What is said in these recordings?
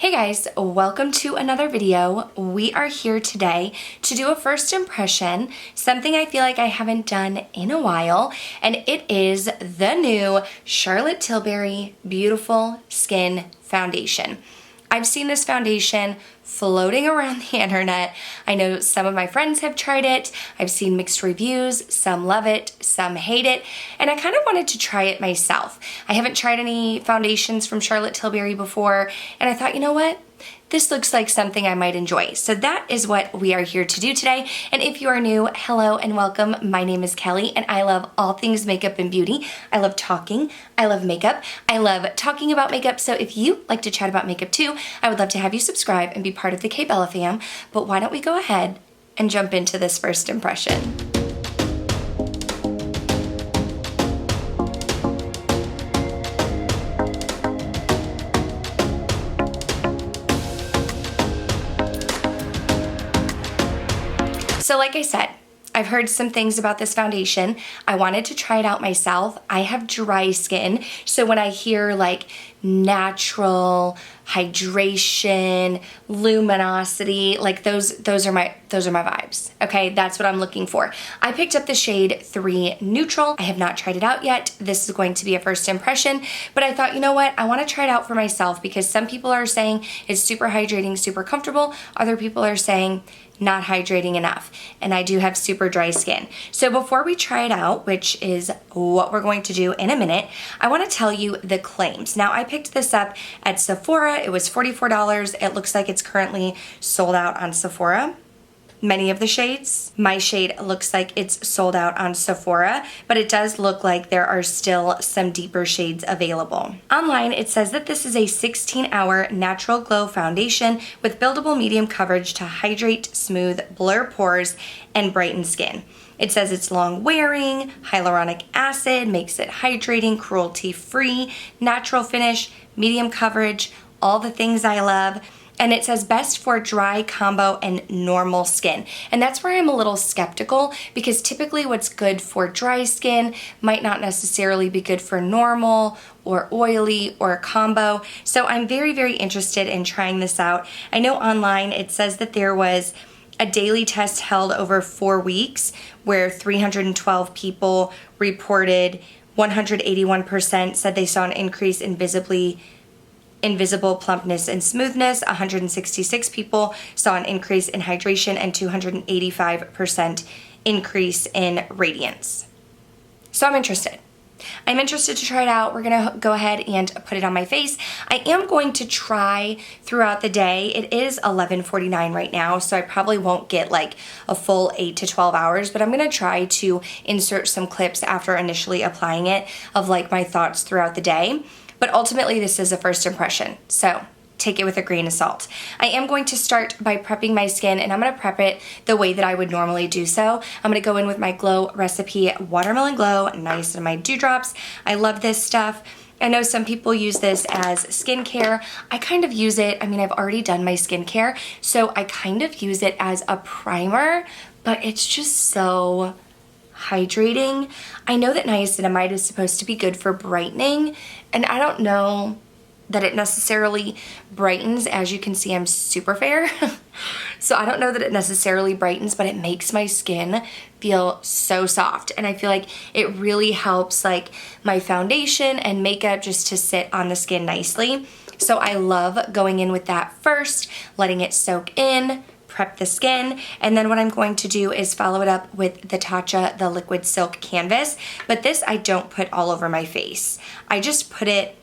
Hey guys, welcome to another video. We are here today to do a first impression, something I feel like I haven't done in a while, and it is the new Charlotte Tilbury Beautiful Skin Foundation. I've seen this foundation floating around the internet. I know some of my friends have tried it. I've seen mixed reviews. Some love it, some hate it, and I kind of wanted to try it myself. I haven't tried any foundations from Charlotte Tilbury before, and I thought, you know what? This looks like something I might enjoy. So that is what we are here to do today. And if you are new, hello and welcome. My name is Kelly and I love all things makeup and beauty. I love talking. I love makeup. I love talking about makeup. So if you like to chat about makeup too, I would love to have you subscribe and be part of the K Bella fam. But why don't we go ahead and jump into this first impression. So like I said, I've heard some things about this foundation. I wanted to try it out myself. I have dry skin, so when I hear like natural hydration, luminosity, like those are my vibes. Okay, that's what I'm looking for. I picked up the shade 3 Neutral. I have not tried it out yet. This is going to be a first impression, but I thought, you know what? I want to try it out for myself because some people are saying it's super hydrating, super comfortable. Other people are saying not hydrating enough, and I do have super dry skin. So before we try it out, which is what we're going to do in a minute, I want to tell you the claims. Now I picked this up at Sephora. It was $44. It looks like it's currently sold out on Sephora. Many of the shades. My shade looks like it's sold out on Sephora, but it does look like there are still some deeper shades available. Online, it says that this is a 16-hour natural glow foundation with buildable medium coverage to hydrate, smooth, blur pores, and brighten skin. It says it's long wearing, hyaluronic acid makes it hydrating, cruelty-free, natural finish, medium coverage, all the things I love. And it says best for dry, combo, and normal skin. And that's where I'm a little skeptical because typically what's good for dry skin might not necessarily be good for normal or oily or combo. So I'm very, very interested in trying this out. I know online it says that there was a daily test held over 4 weeks where 312 people reported 181% said they saw an increase in invisible plumpness and smoothness. 166 people saw an increase in hydration and 285% increase in radiance. So I'm interested. I'm interested to try it out. We're gonna go ahead and put it on my face. I am going to try throughout the day. It is 11:49 right now, so I probably won't get like a full 8 to 12 hours, but I'm gonna try to insert some clips after initially applying it of like my thoughts throughout the day. But ultimately, this is a first impression, so take it with a grain of salt. I am going to start by prepping my skin, and I'm going to prep it the way that I would normally do so. I'm going to go in with my Glow Recipe Watermelon Glow, nice in my dewdrops. I love this stuff. I know some people use this as skincare. I kind of use it, I mean, I've already done my skincare, so I kind of use it as a primer, but it's just so hydrating. I know that niacinamide is supposed to be good for brightening, and I don't know that it necessarily brightens. As you can see, I'm super fair. So I don't know that it necessarily brightens, but it makes my skin feel so soft. And I feel like it really helps like my foundation and makeup just to sit on the skin nicely. So I love going in with that first, letting it soak in, prep the skin, and then what I'm going to do is follow it up with the Tatcha, the Liquid Silk Canvas, but this I don't put all over my face. I just put it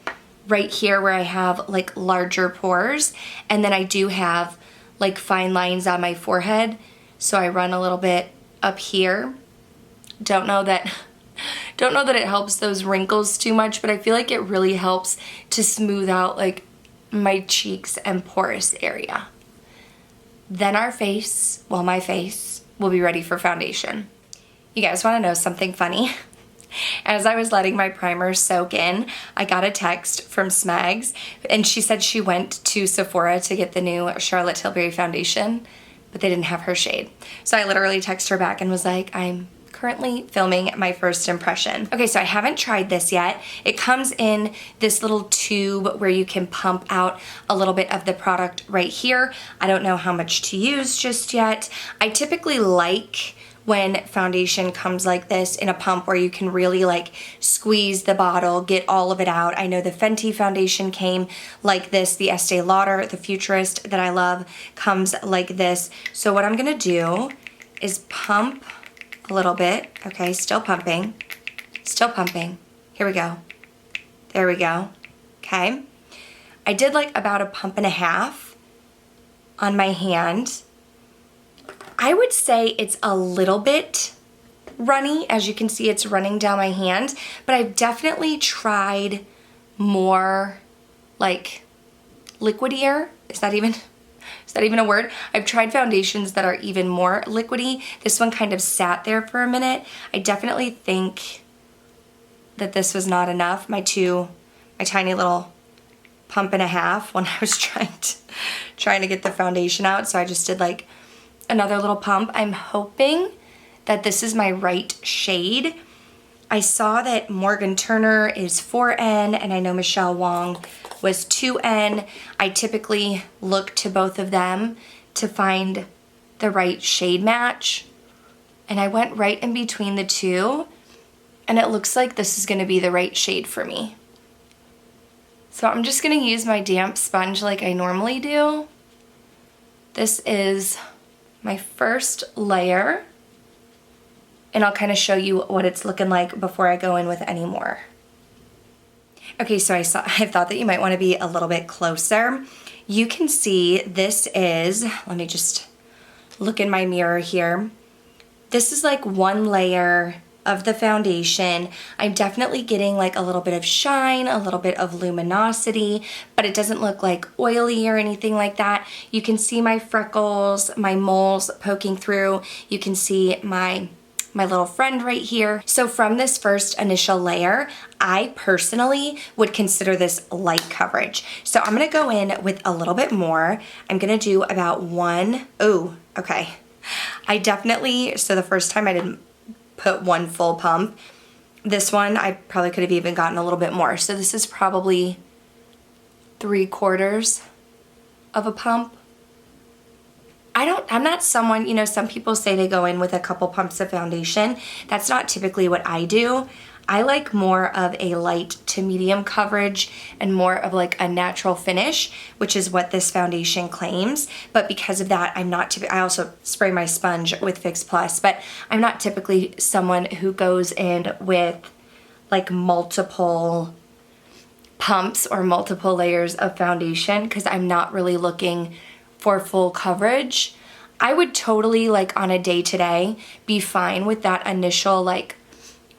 right here where I have like larger pores, and then I do have like fine lines on my forehead, so I run a little bit up here. Don't know that it helps those wrinkles too much, but I feel like it really helps to smooth out like my cheeks and porous area. Then my face will be ready for foundation. You guys want to know something funny? As I was letting my primer soak in, I got a text from Smags, and she said she went to Sephora to get the new Charlotte Tilbury foundation, but they didn't have her shade. So I literally texted her back and was like, I'm currently filming my first impression. Okay, so I haven't tried this yet. It comes in this little tube where you can pump out a little bit of the product right here. I don't know how much to use just yet. I typically like when foundation comes like this in a pump where you can really like squeeze the bottle, get all of it out. I know the Fenty foundation came like this. The Estee Lauder, the Futurist that I love, comes like this. So what I'm gonna do is pump a little bit. Okay, still pumping, still pumping. Here we go. There we go. Okay. I did like about a pump and a half on my hand. I would say it's a little bit runny. As you can see, it's running down my hand, but I've definitely tried more like liquidier. Is that even a word? I've tried foundations that are even more liquidy. This one kind of sat there for a minute. I definitely think that this was not enough. My tiny little pump and a half when I was trying to get the foundation out. So I just did like another little pump. I'm hoping that this is my right shade. I saw that Morgan Turner is 4N and I know Michelle Wong was 2N. I typically look to both of them to find the right shade match. And I went right in between the two and it looks like this is gonna be the right shade for me. So I'm just gonna use my damp sponge like I normally do. This is my first layer, and I'll kind of show you what it's looking like before I go in with any more. Okay, so I thought that you might want to be a little bit closer. You can see this is, let me just look in my mirror here. This is like one layer of the foundation. I'm definitely getting like a little bit of shine, a little bit of luminosity, but it doesn't look like oily or anything like that. You can see my freckles, my moles poking through. You can see my little friend right here. So from this first initial layer, I personally would consider this light coverage. So I'm gonna go in with a little bit more. I'm gonna do about one. Oh, okay. So the first time I didn't put one full pump. This one, I probably could have even gotten a little bit more. So this is probably 3/4 of a pump. I'm not someone, you know, some people say they go in with a couple pumps of foundation. That's not typically what I do. I like more of a light to medium coverage and more of like a natural finish, which is what this foundation claims. But because of that, I also spray my sponge with Fix Plus, but I'm not typically someone who goes in with like multiple pumps or multiple layers of foundation because I'm not really looking for full coverage. I would totally, like on a day-to-day, be fine with that initial like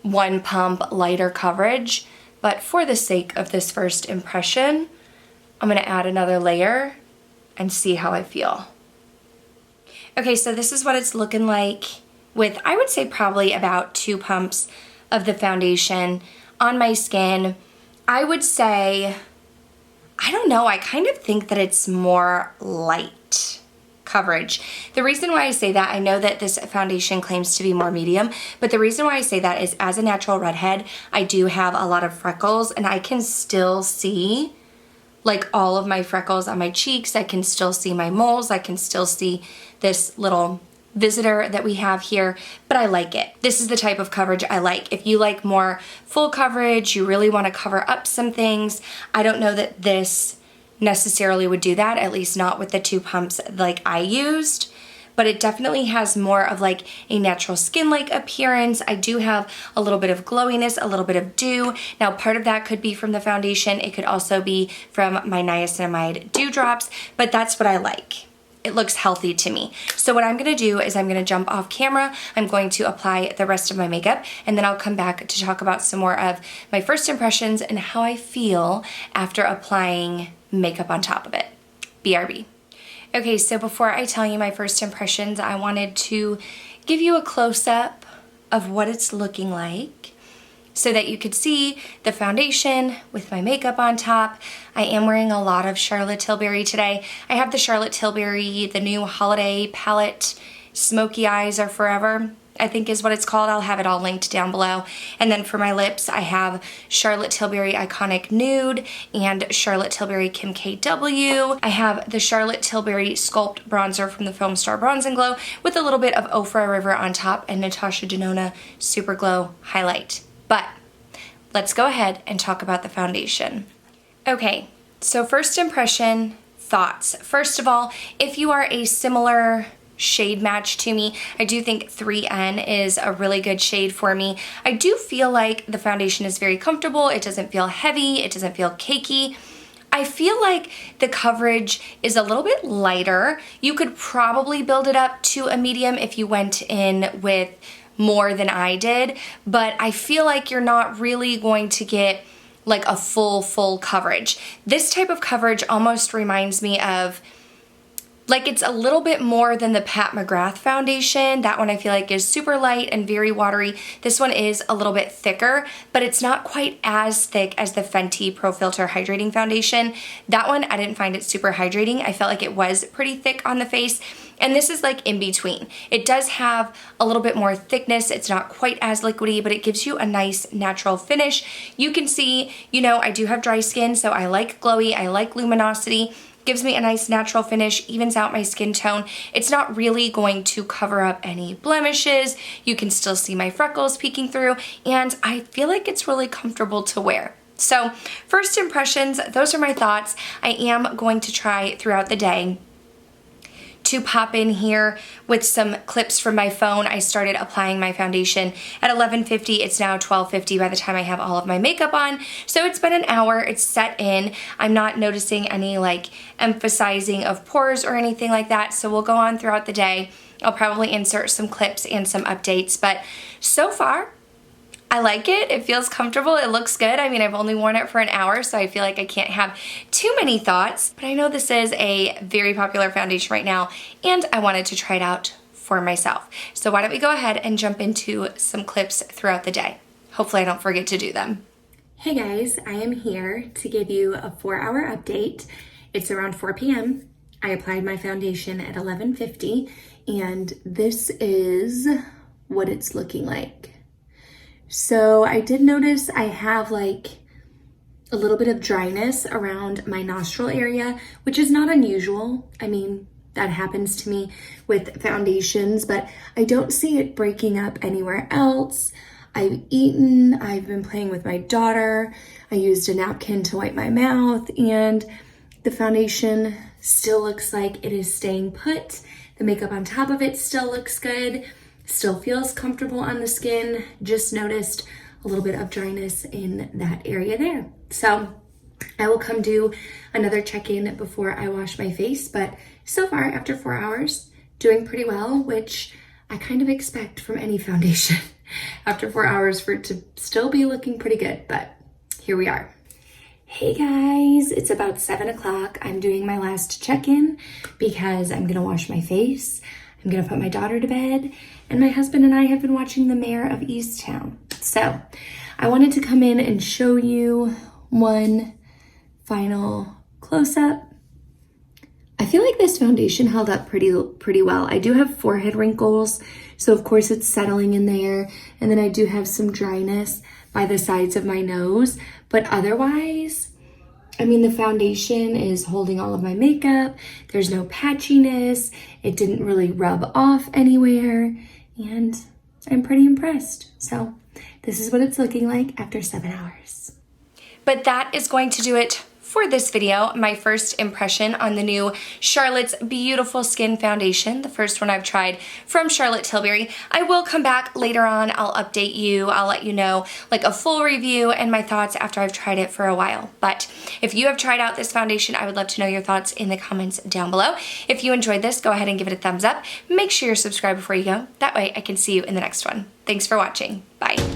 one pump lighter coverage, but for the sake of this first impression, I'm gonna add another layer and see how I feel. Okay, so this is what it's looking like with, I would say probably about 2 pumps of the foundation on my skin. I would say, I don't know, I kind of think that it's more light coverage. The reason why I say that, I know that this foundation claims to be more medium, but the reason why I say that is as a natural redhead, I do have a lot of freckles and I can still see like all of my freckles on my cheeks. I can still see my moles. I can still see this little visitor that we have here, but I like it. This is the type of coverage I like. If you like more full coverage, you really want to cover up some things, I don't know that this necessarily would do that, at least not with the 2 pumps like I used, but it definitely has more of like a natural skin-like appearance. I do have a little bit of glowiness, a little bit of dew. Now part of that could be from the foundation. It could also be from my niacinamide dew drops, but that's what I like. It looks healthy to me. So what I'm gonna do is I'm gonna jump off camera. I'm going to apply the rest of my makeup and then I'll come back to talk about some more of my first impressions and how I feel after applying makeup on top of it. BRB. Okay, so before I tell you my first impressions, I wanted to give you a close-up of what it's looking like so that you could see the foundation with my makeup on top. I am wearing a lot of Charlotte Tilbury today. I have the Charlotte Tilbury, the new holiday palette, Smoky Eyes Are Forever. I think is what it's called. I'll have it all linked down below. And then for my lips, I have Charlotte Tilbury Iconic Nude and Charlotte Tilbury Kim KW. I have the Charlotte Tilbury Sculpt Bronzer from the Filmstar Bronze and Glow with a little bit of Ofra River on top and Natasha Denona Super Glow Highlight. But let's go ahead and talk about the foundation. Okay, so first impression, thoughts. First of all, if you are a similar shade match to me, I do think 3N is a really good shade for me. I do feel like the foundation is very comfortable. It doesn't feel heavy. It doesn't feel cakey. I feel like the coverage is a little bit lighter. You could probably build it up to a medium if you went in with more than I did, but I feel like you're not really going to get like a full coverage. This type of coverage almost reminds me of, like, it's a little bit more than the Pat McGrath foundation. That one I feel like is super light and very watery. This one is a little bit thicker, but it's not quite as thick as the Fenty Pro Filter Hydrating Foundation. That one, I didn't find it super hydrating. I felt like it was pretty thick on the face. And this is like in between. It does have a little bit more thickness. It's not quite as liquidy, but it gives you a nice natural finish. You can see, you know, I do have dry skin, so I like glowy, I like luminosity. Gives me a nice natural finish, evens out my skin tone. It's not really going to cover up any blemishes. You can still see my freckles peeking through, and I feel like it's really comfortable to wear. So first impressions, those are my thoughts. I am going to try throughout the day to pop in here with some clips from my phone. I started applying my foundation at 11:50. It's now 12:50 by the time I have all of my makeup on. So it's been an hour, it's set in. I'm not noticing any like emphasizing of pores or anything like that. So we'll go on throughout the day. I'll probably insert some clips and some updates, but so far, I like it. It feels comfortable. It looks good. I mean, I've only worn it for an hour, so I feel like I can't have too many thoughts, but I know this is a very popular foundation right now, and I wanted to try it out for myself. So why don't we go ahead and jump into some clips throughout the day. Hopefully I don't forget to do them. Hey guys, I am here to give you a 4-hour update. It's around 4 p.m. I applied my foundation at 11:50, and this is what it's looking like. So I did notice I have like a little bit of dryness around my nostril area, which is not unusual. I mean, that happens to me with foundations, but I don't see it breaking up anywhere else. I've eaten, I've been playing with my daughter. I used a napkin to wipe my mouth, and the foundation still looks like it is staying put. The makeup on top of it still looks good. Still feels comfortable on the skin. Just noticed a little bit of dryness in that area there. So I will come do another check-in before I wash my face, but so far after 4 hours, doing pretty well, which I kind of expect from any foundation after 4 hours for it to still be looking pretty good, but here we are. Hey guys, it's about 7 o'clock. I'm doing my last check-in because I'm gonna wash my face. I'm gonna put my daughter to bed, and my husband and I have been watching The Mayor of Easttown. So I wanted to come in and show you one final close-up. I feel like this foundation held up pretty well. I do have forehead wrinkles, so of course it's settling in there, and then I do have some dryness by the sides of my nose, but otherwise, I mean, the foundation is holding all of my makeup. There's no patchiness. It didn't really rub off anywhere, and I'm pretty impressed. So this is what it's looking like after 7 hours. But that is going to do it for this video, my first impression on the new Charlotte's Beautiful Skin Foundation, the first one I've tried from Charlotte Tilbury. I will come back later on. I'll update you. I'll let you know like a full review and my thoughts after I've tried it for a while. But if you have tried out this foundation, I would love to know your thoughts in the comments down below. If you enjoyed this, go ahead and give it a thumbs up. Make sure you're subscribed before you go. That way I can see you in the next one. Thanks for watching. Bye.